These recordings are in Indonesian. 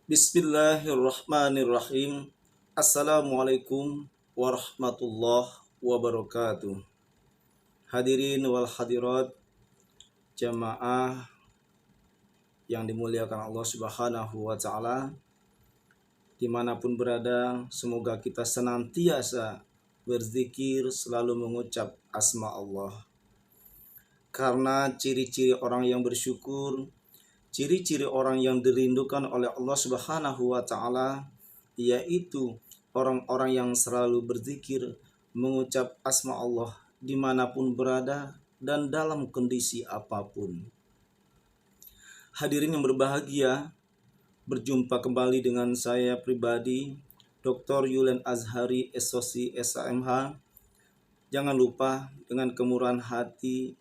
Bismillahirrahmanirrahim. Assalamualaikum warahmatullahi wabarakatuh. Hadirin wal hadirat, jamaah yang dimuliakan Allah Subhanahu wa taala, dimanapun berada, semoga kita senantiasa berzikir, selalu mengucap asma Allah. Karena ciri-ciri orang yang bersyukur, ciri-ciri orang yang dirindukan oleh Allah Subhanahu wa taala, yaitu orang-orang yang selalu berzikir, mengucap asma Allah dimanapun berada dan dalam kondisi apapun. Hadirin yang berbahagia, berjumpa kembali dengan saya pribadi, Dr. Yulian Azhari, SOC SAMH. Jangan lupa dengan kemurahan hati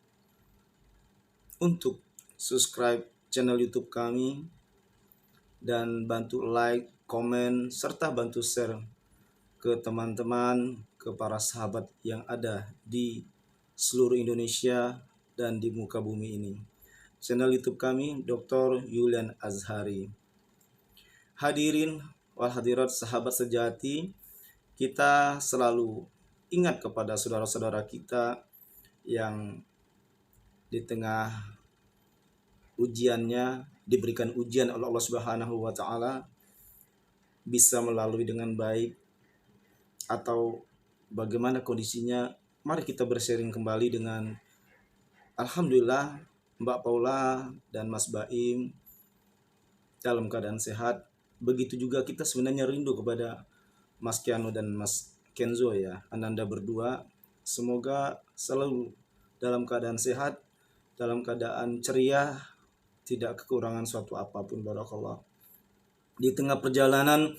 untuk subscribe channel YouTube kami dan bantu like, komen, serta bantu share ke teman-teman, ke para sahabat yang ada di seluruh Indonesia dan di muka bumi ini. Channel YouTube kami Dr. Yulian Azhari. Hadirin wal hadirat sahabat sejati, kita selalu ingat kepada saudara-saudara kita yang di tengah ujiannya, diberikan ujian oleh Allah Subhanahu wa taala, bisa melalui dengan baik atau bagaimana kondisinya. Mari kita bersharing kembali dengan alhamdulillah Mbak Paula dan Mas Baim dalam keadaan sehat. Begitu juga kita sebenarnya rindu kepada Mas Kiano dan Mas Kenzo ya, Ananda berdua. Semoga selalu dalam keadaan sehat, dalam keadaan ceria, tidak kekurangan suatu apapun. Barakallah. Di tengah perjalanan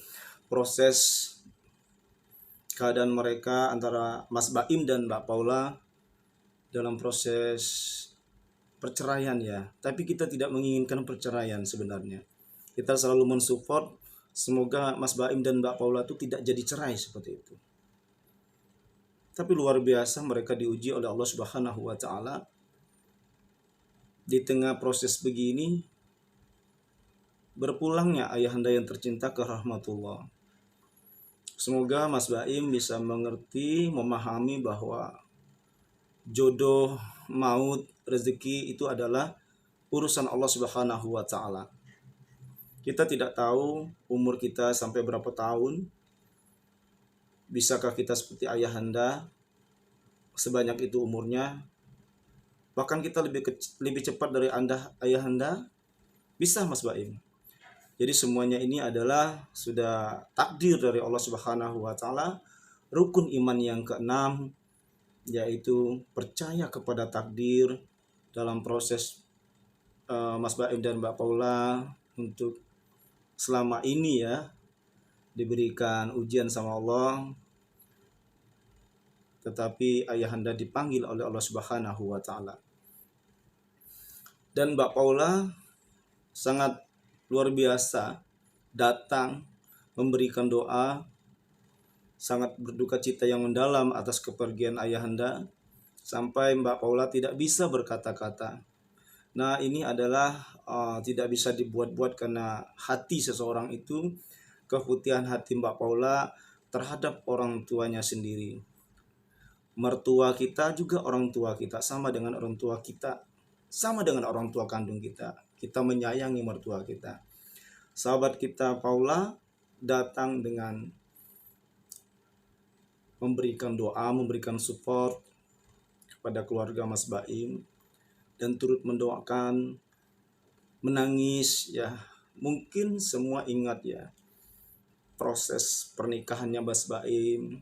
proses keadaan mereka antara Mas Baim dan Mbak Paula dalam proses perceraian ya, tapi kita tidak menginginkan perceraian sebenarnya. Kita selalu mensupport semoga Mas Baim dan Mbak Paula itu tidak jadi cerai seperti itu. Tapi luar biasa mereka diuji oleh Allah Subhanahu wa taala. Di tengah proses begini, berpulangnya ayahanda yang tercinta ke rahmatullah. Semoga Mas Baim bisa mengerti, memahami bahwa jodoh, maut, rezeki itu adalah urusan Allah Subhanahu wa taala. Kita tidak tahu umur kita sampai berapa tahun. Bisakah kita seperti ayahanda sebanyak itu umurnya? Bahkan kita lebih cepat dari ayahanda? Bisa Mas Baim. Jadi semuanya ini adalah sudah takdir dari Allah Subhanahu wa taala. Rukun iman yang keenam yaitu percaya kepada takdir dalam proses Mas Baim dan Mbak Paula untuk selama ini ya diberikan ujian sama Allah, tetapi ayahanda dipanggil oleh Allah Subhanahu wa taala. Dan Mbak Paula sangat luar biasa datang memberikan doa, sangat berduka cita yang mendalam atas kepergian ayahanda sampai Mbak Paula tidak bisa berkata-kata. Nah, ini adalah tidak bisa dibuat-buat karena hati seseorang itu, keputihan hati Mbak Paula terhadap orang tuanya sendiri. Mertua kita juga orang tua kita, sama dengan orang tua kita, sama dengan orang tua kandung kita. Kita menyayangi mertua kita. Sahabat kita Paula datang dengan memberikan doa, memberikan support kepada keluarga Mas Baim dan turut mendoakan, menangis ya. Mungkin semua ingat ya proses pernikahannya Mas Baim,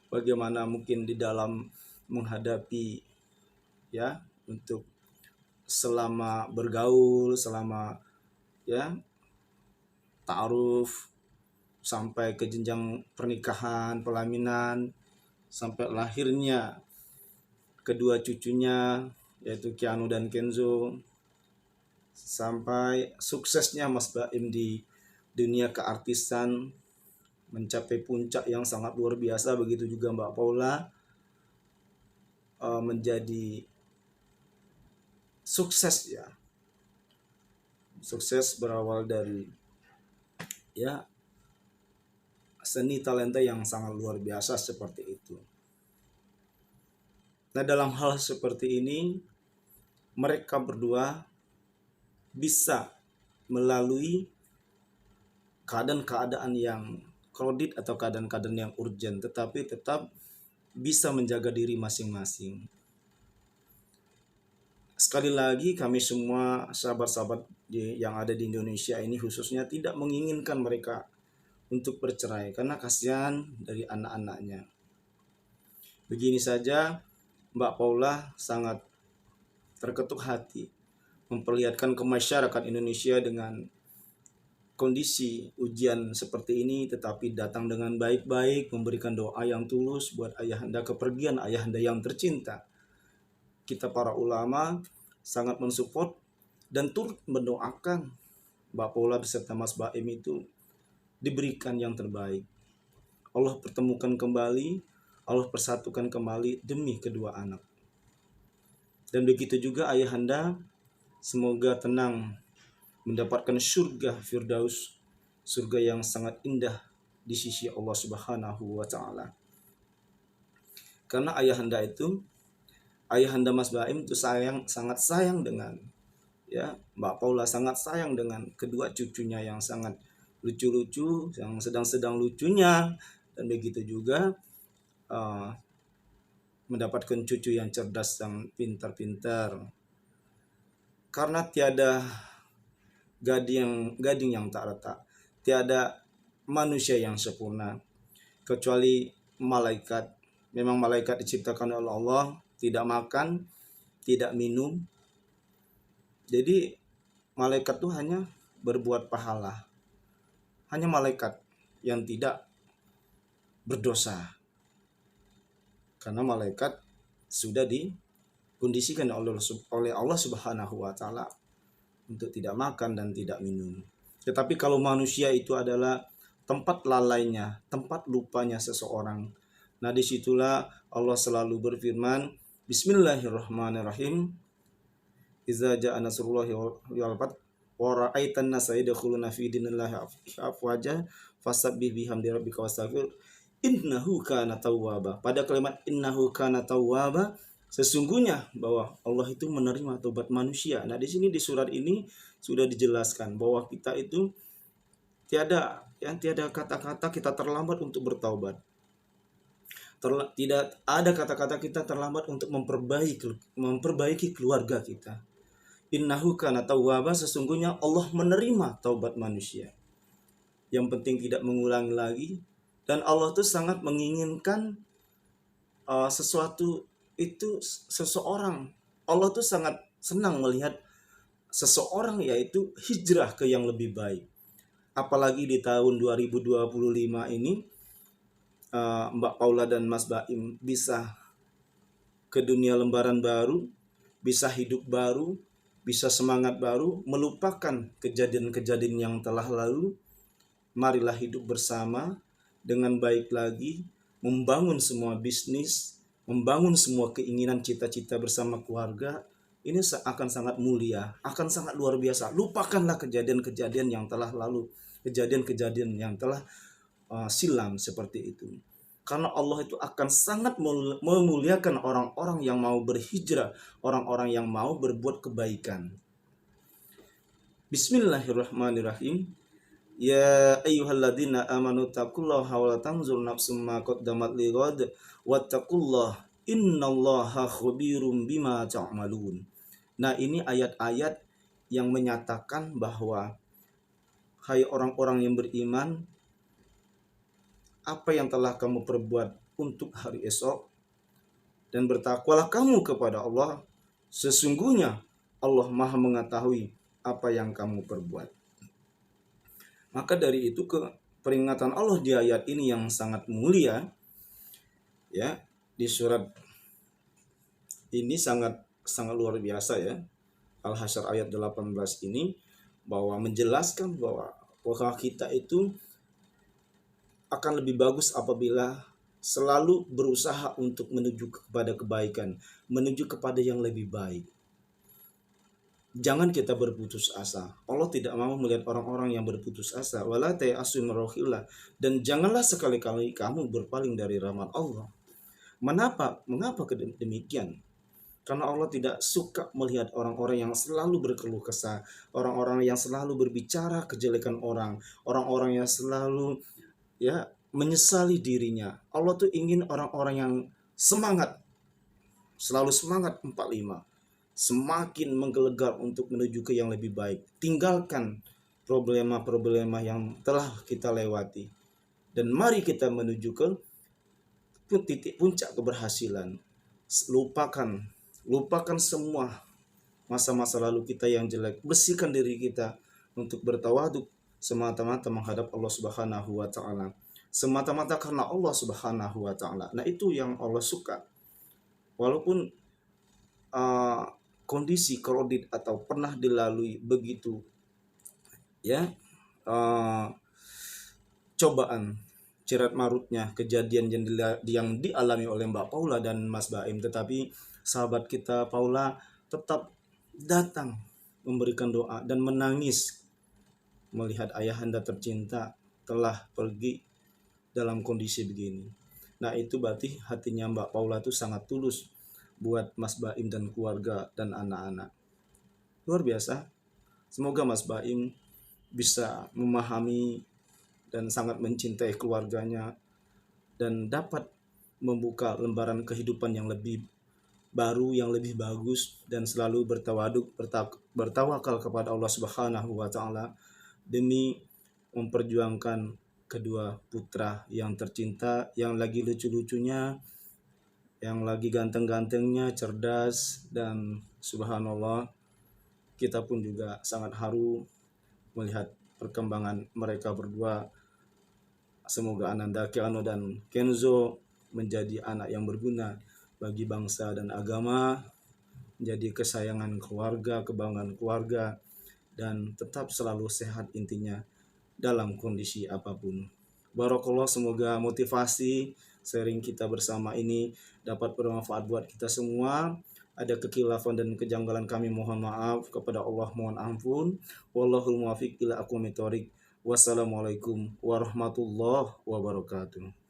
bagaimana mungkin di dalam menghadapi ya untuk selama bergaul, selama ya ta'aruf sampai ke jenjang pernikahan, pelaminan, sampai lahirnya kedua cucunya yaitu Kiano dan Kenzo, sampai suksesnya Mas Baim di dunia keartisan mencapai puncak yang sangat luar biasa. Begitu juga Mbak Paula menjadi sukses ya. Sukses berawal dari ya, seni talenta yang sangat luar biasa seperti itu. Nah, dalam hal seperti ini mereka berdua bisa melalui keadaan-keadaan yang kredit atau keadaan-keadaan yang urgent, tetapi tetap bisa menjaga diri masing-masing. Sekali lagi kami semua sahabat-sahabat yang ada di Indonesia ini khususnya tidak menginginkan mereka untuk bercerai karena kasihan dari anak-anaknya. Begini saja Mbak Paula sangat terketuk hati memperlihatkan ke masyarakat Indonesia dengan kondisi ujian seperti ini, tetapi datang dengan baik-baik, memberikan doa yang tulus buat ayahanda kepergian ayahanda yang tercinta. Kita para ulama sangat mensupport dan turut mendoakan Mbak Paula beserta Mas Baim itu diberikan yang terbaik. Allah pertemukan kembali, Allah persatukan kembali demi kedua anak. Dan begitu juga ayahanda, semoga tenang mendapatkan surga Firdaus, surga yang sangat indah di sisi Allah Subhanahu wa taala. Karena ayahanda Mas Baim itu sangat sayang dengan Mbak Paula, sangat sayang dengan kedua cucunya yang sangat lucu-lucu, yang sedang-sedang lucunya, dan begitu juga mendapatkan cucu yang cerdas, yang pintar-pintar. Karena tiada gading yang tak retak, tiada manusia yang sempurna kecuali malaikat. Memang malaikat diciptakan oleh Allah, tidak makan, tidak minum. Jadi malaikat itu hanya berbuat pahala. Hanya malaikat yang tidak berdosa. Karena malaikat sudah dikondisikan oleh Allah Subhanahu wa taala untuk tidak makan dan tidak minum. Tetapi kalau manusia itu adalah tempat lalainya, tempat lupanya seseorang. Nah, disitulah Allah selalu berfirman, Bismillahirrahmanirrahim. Iza ja'a nasrullahi wal fath wa ra'aitan nasa yadkhuluna fi dinillahi afwaja fasabbih bihamdi rabbika wastaghfir innahu kana tawwaba. Pada kalimat innahu kana tawwaba, sesungguhnya bahwa Allah itu menerima taubat manusia. Nah, di sini di surat ini sudah dijelaskan bahwa kita itu tiada kata-kata kita terlambat untuk bertaubat. Tidak ada kata-kata kita terlambat untuk memperbaiki keluarga kita. Innahu kana tawwaba, sesungguhnya Allah menerima taubat manusia. Yang penting tidak mengulangi lagi, dan Allah tuh sangat menginginkan sesuatu itu seseorang. Allah tuh sangat senang melihat seseorang yaitu hijrah ke yang lebih baik. Apalagi di tahun 2025 ini Mbak Paula dan Mas Baim bisa ke dunia lembaran baru, bisa hidup baru, bisa semangat baru, melupakan kejadian-kejadian yang telah lalu. Marilah hidup bersama dengan baik lagi, membangun semua bisnis, membangun semua keinginan cita-cita bersama keluarga. Ini akan sangat mulia, akan sangat luar biasa. Lupakanlah kejadian-kejadian yang telah lalu, kejadian-kejadian yang telah silam seperti itu. Karena Allah itu akan sangat memuliakan orang-orang yang mau berhijrah, orang-orang yang mau berbuat kebaikan. Bismillahirrahmanirrahim. Ya ayyuhalladzina amanu taqullaha wa la tanzur nafsum ma qaddamat lighad wattaqullaha innallaha khabirum bima ta'malun. Nah, ini ayat-ayat yang menyatakan bahwa hai orang-orang yang beriman, apa yang telah kamu perbuat untuk hari esok, dan bertakwalah kamu kepada Allah, sesungguhnya Allah Maha mengetahui apa yang kamu perbuat. Maka dari itu peringatan Allah di ayat ini yang sangat mulia, ya, di surat ini sangat luar biasa, ya. Al-Hasyr ayat 18 ini bahwa menjelaskan bahwa kita itu akan lebih bagus apabila selalu berusaha untuk menuju kepada kebaikan, menuju kepada yang lebih baik. Jangan kita berputus asa. Allah tidak mau melihat orang-orang yang berputus asa. Wala ta'asu min rauhillah. Dan janganlah sekali-kali kamu berpaling dari rahmat Allah. Mengapa demikian? Karena Allah tidak suka melihat orang-orang yang selalu berkeluh kesah, orang-orang yang selalu berbicara kejelekan orang, orang-orang yang selalu ya menyesali dirinya. Allah tuh ingin orang-orang yang semangat, selalu semangat 45, semakin menggelegar untuk menuju ke yang lebih baik. Tinggalkan problema-problema yang telah kita lewati dan mari kita menuju ke titik puncak keberhasilan. Lupakan semua masa-masa lalu kita yang jelek. Bersihkan diri kita untuk bertawaduk semata-mata menghadap Allah Subhanahu wa taala. Semata-mata karena Allah Subhanahu wa taala. Nah, itu yang Allah suka. Walaupun uh, kondisi kredit atau pernah dilalui begitu ya uh, cobaan cerat marutnya kejadian yang dialami oleh Mbak Paula dan Mas Baim, tetapi sahabat kita Paula tetap datang memberikan doa dan menangis melihat ayahanda tercinta telah pergi dalam kondisi begini. Nah, itu berarti hatinya Mbak Paula itu sangat tulus buat Mas Baim dan keluarga dan anak-anak. Luar biasa. Semoga Mas Baim bisa memahami dan sangat mencintai keluarganya dan dapat membuka lembaran kehidupan yang lebih baru, yang lebih bagus, dan selalu bertawakal kepada Allah Subhanahu wa taala demi memperjuangkan kedua putra yang tercinta, yang lagi lucu-lucunya, yang lagi ganteng-gantengnya, cerdas, dan subhanallah kita pun juga sangat haru melihat perkembangan mereka berdua. Semoga Ananda Keano dan Kenzo menjadi anak yang berguna bagi bangsa dan agama, menjadi kesayangan keluarga, kebanggaan keluarga, dan tetap selalu sehat intinya dalam kondisi apapun. Barakallah, semoga motivasi sharing kita bersama ini dapat bermanfaat buat kita semua. Ada kekhilafan dan kejanggalan kami mohon maaf, kepada Allah mohon ampun. Wallahul muwaffiq ila aqwamit thoriq. Wassalamualaikum warahmatullahi wabarakatuh.